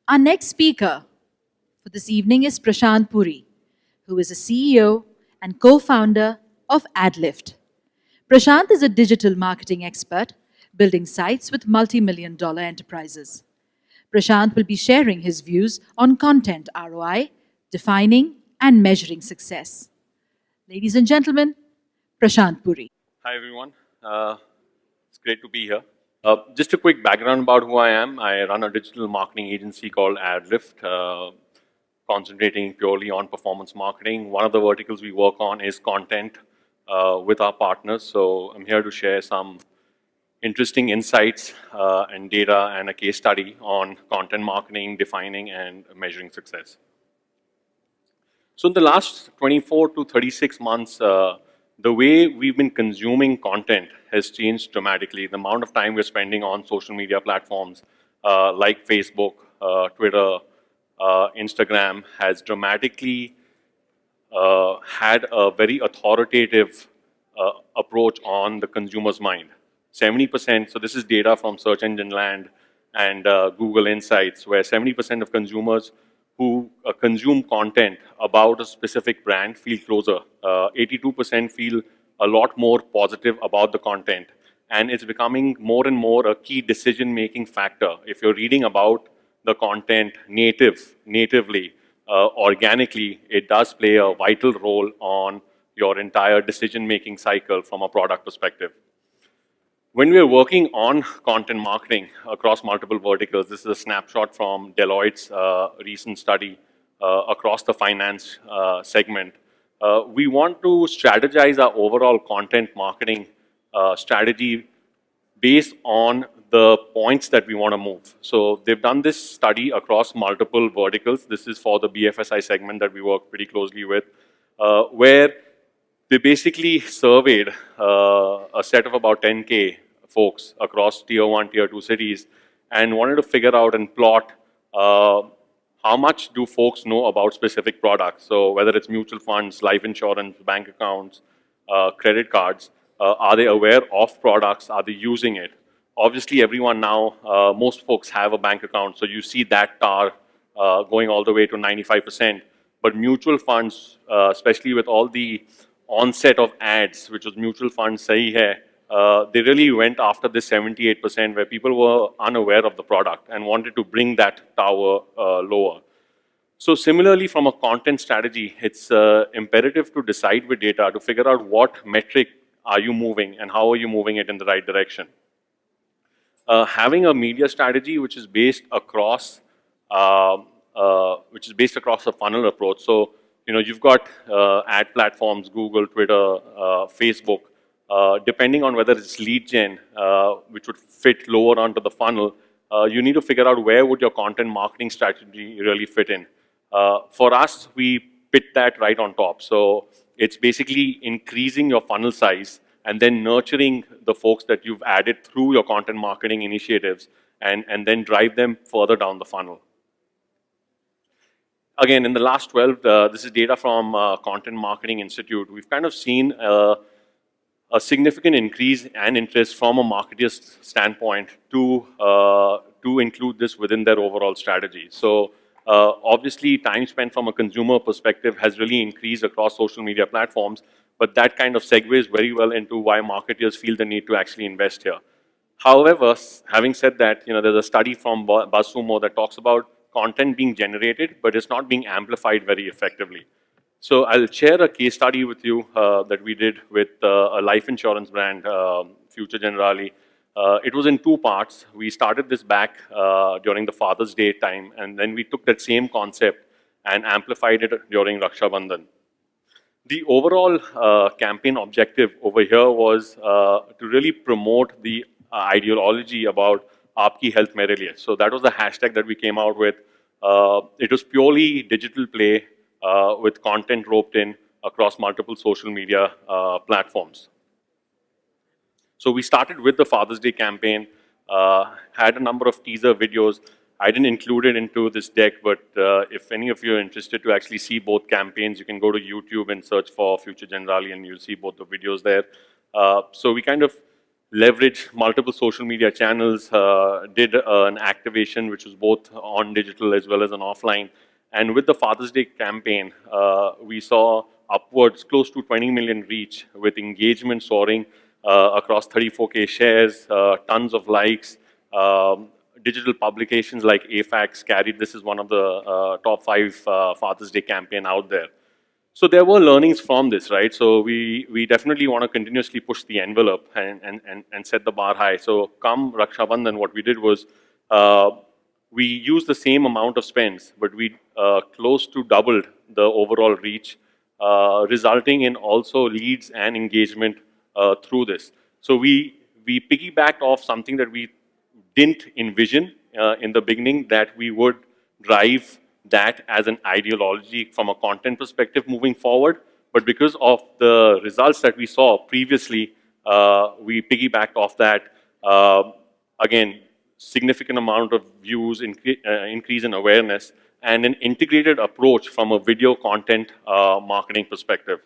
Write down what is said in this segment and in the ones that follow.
Our next speaker for this evening is Prashant Puri, who is a CEO and co founder of AdLift. Prashant is a digital marketing expert building sites with multi-million-dollar enterprises. Prashant will be sharing his views on content ROI, defining and measuring success. Ladies and gentlemen, Prashant Puri. Hi, everyone. It's great to be here. Just a quick background about who I am. I run a digital marketing agency called AdLift, concentrating purely on performance marketing. One of the verticals we work on is content with our partners. So I'm here to share some interesting insights and data and a case study on content marketing, defining and measuring success. So in the last 24 to 36 months, the way we've been consuming content has changed dramatically. The amount of time we're spending on social media platforms like Facebook, Twitter, Instagram has dramatically had a very authoritative approach on the consumer's mind. 70%, so this is data from Search Engine Land and Google Insights, where 70% of consumers who consume content about a specific brand feel closer. 82% feel a lot more positive about the content. And it's becoming more and more a key decision-making factor. If you're reading about the content natively, organically, it does play a vital role on your entire decision-making cycle from a product perspective. When we are working on content marketing across multiple verticals, this is a snapshot from Deloitte's recent study across the finance segment. We want to strategize our overall content marketing strategy based on the points that we want to move. So they've done this study across multiple verticals. This is for the BFSI segment that we work pretty closely with, where they basically surveyed a set of about 10K folks across tier 1, tier 2 cities and wanted to figure out and plot how much do folks know about specific products. So whether it's mutual funds, life insurance, bank accounts, credit cards, are they aware of products? Are they using it? Obviously, everyone now, most folks have a bank account, so you see that tar going all the way to 95%. But mutual funds, especially with all the onset of ads, which was mutual funds sahi hai, they really went after this 78% where people were unaware of the product and wanted to bring that tower lower. So similarly, from a content strategy, it's imperative to decide with data to figure out what metric are you moving and how are you moving it in the right direction. Having a media strategy which is based across a funnel approach. So you've got ad platforms, Google, Twitter, Facebook. Depending on whether it's lead gen, which would fit lower onto the funnel, you need to figure out where would your content marketing strategy really fit in. For us, we put that right on top. So it's basically increasing your funnel size and then nurturing the folks that you've added through your content marketing initiatives and then drive them further down the funnel. Again, in the last 12, this is data from Content Marketing Institute. We've kind of seen a significant increase and interest from a marketer's standpoint to include this within their overall strategy. So obviously, time spent from a consumer perspective has really increased across social media platforms, but that kind of segues very well into why marketers feel the need to actually invest here. However, having said that, there's a study from BuzzSumo that talks about content being generated, but it's not being amplified very effectively. So I'll share a case study with you that we did with a life insurance brand, Future Generali. It was in two parts. We started this back during the Father's Day time, and then we took that same concept and amplified it during Raksha Bandhan. The overall campaign objective over here was to really promote the ideology about Aapki Health Mere Liye. So that was the hashtag that we came out with. It was purely digital play with content roped in across multiple social media platforms. So we started with the Father's Day campaign, had a number of teaser videos. I didn't include it into this deck, but if any of you are interested to actually see both campaigns, you can go to YouTube and search for Future Generali and you'll see both the videos there. So we kind of leveraged multiple social media channels, did an activation which was both on digital as well as an offline. And with the Father's Day campaign, we saw upwards close to 20 million reach with engagement soaring across 34K shares, tons of likes. Digital publications like AFAX carried this is one of the top 5 Father's Day campaign out there. So there were learnings from this, right? So we definitely want to continuously push the envelope and set the bar high. So come Raksha Bandhan, what we did was we used the same amount of spends, but we close to doubled the overall reach, resulting in also leads and engagement through this. So we piggybacked off something that we didn't envision in the beginning, that we would drive that as an ideology from a content perspective moving forward. But because of the results that we saw previously, we piggybacked off that. Again, significant amount of views, increase in awareness, and an integrated approach from a video content marketing perspective.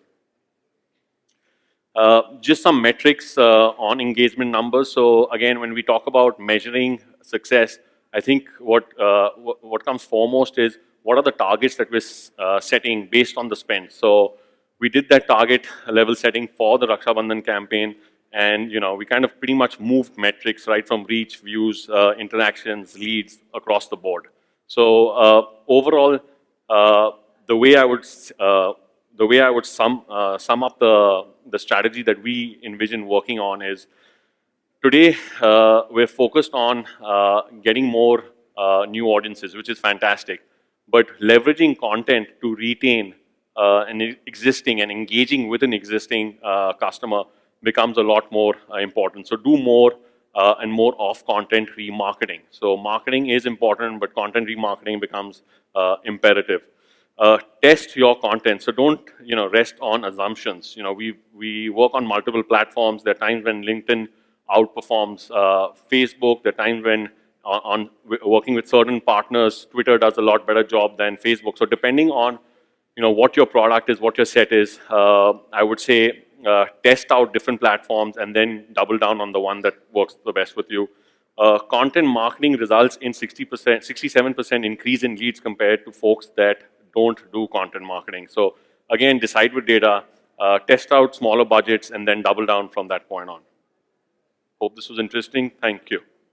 Just some metrics on engagement numbers. So again, when we talk about measuring success, I think what comes foremost is what are the targets that we're setting based on the spend. So we did that target level setting for the Raksha Bandhan campaign, and we kind of pretty much moved metrics right from reach, views, interactions, leads across the board. So overall, the way I would sum up the strategy that we envision working on is, today we're focused on getting more new audiences, which is fantastic, but leveraging content to retain an existing and engaging with an existing customer becomes a lot more important. So do more and more of content remarketing. So marketing is important, but content remarketing becomes imperative. Test your content. So don't rest on assumptions. We work on multiple platforms. There are times when LinkedIn outperforms Facebook. There are times when on working with certain partners, Twitter does a lot better job than Facebook. So depending on what your product is, what your set is, I would say test out different platforms and then double down on the one that works the best with you. Content marketing results in 60%, 67% increase in leads compared to folks that don't do content marketing. So again, decide with data, test out smaller budgets, and then double down from that point on. Hope this was interesting. Thank you.